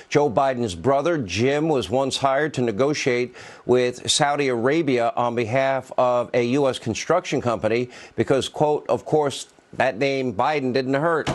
Joe Biden's brother, Jim, was once hired to negotiate with Saudi Arabia on behalf of a U.S. construction company because, quote, of course, that name Biden didn't hurt.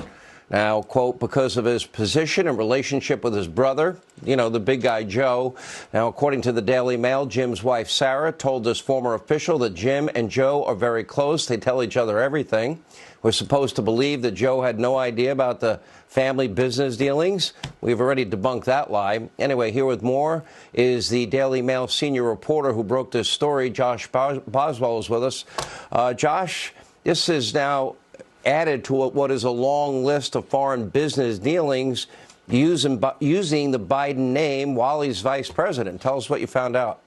Now, quote, because of his position and relationship with his brother, you know, the big guy, Joe. Now, according to the Daily Mail, Jim's wife, Sara, told this former official that Jim and Joe are very close. They tell each other everything. We're supposed to believe that Joe had no idea about the family business dealings. We've already debunked that lie. Anyway, here with more is the Daily Mail senior reporter who broke this story. Josh Boswell is with us. Josh, this is now added to what is a long list of foreign business dealings using the Biden name while he's vice president. Tell us what you found out.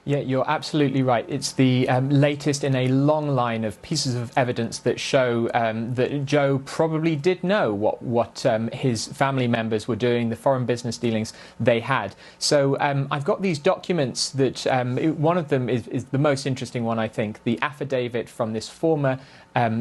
Yeah, you're absolutely right. It's the latest in a long line of pieces of evidence that show that Joe probably did know what his family members were doing, the foreign business dealings they had. So I've got these documents that one of them is the most interesting one, I think, the affidavit from this former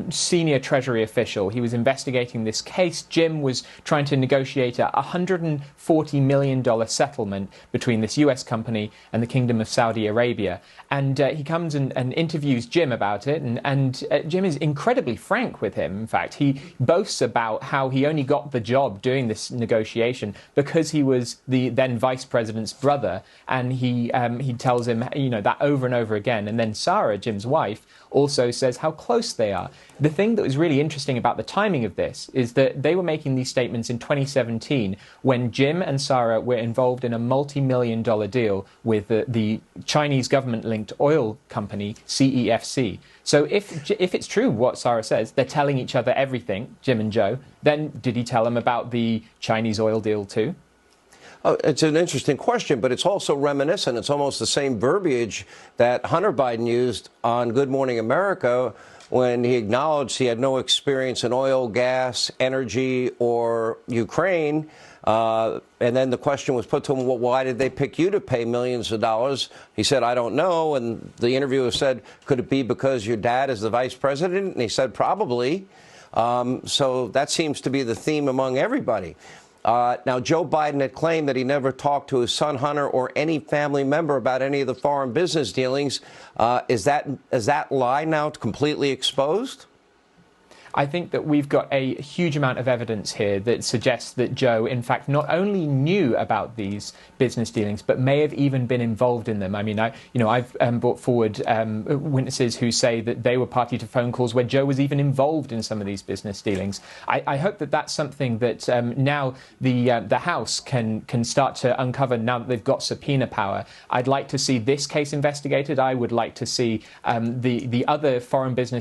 senior treasury official. He was investigating this case. Jim was trying to negotiate a $140 million settlement between this US company and the Kingdom of Saudi Arabia. And he comes and interviews Jim about it. And Jim is incredibly frank with him. In fact, he boasts about how he only got the job doing this negotiation because he was the then vice president's brother. And he tells him, you know, that over and over again. And then Sara, Jim's wife, also says how close they are. The thing that was really interesting about the timing of this is that they were making these statements in 2017 when Jim and Sara were involved in a multi-million-dollar deal with the Chinese government-linked oil company CEFC. So if it's true what Sara says, they're telling each other everything, Jim and Joe, then did he tell them about the Chinese oil deal too? Oh, it's an interesting question, but it's also reminiscent. It's almost the same verbiage that Hunter Biden used on Good Morning America when he acknowledged he had no experience in oil, gas, energy, or Ukraine. And then the question was put to him, well, why did they pick you to pay millions of dollars? He said, I don't know. And the interviewer said, could it be because your dad is the vice president? And he said, probably. So that seems to be the theme among everybody. Now, Joe Biden had claimed that he never talked to his son Hunter or any family member about any of the foreign business dealings. Is that lie now completely exposed? I think that we've got a huge amount of evidence here that suggests that Joe, in fact, not only knew about these business dealings, but may have even been involved in them. I mean, I've brought forward witnesses who say that they were party to phone calls where Joe was even involved in some of these business dealings. I hope that that's something that now the House can start to uncover now that they've got subpoena power. I'd like to see this case investigated. I would like to see the other foreign business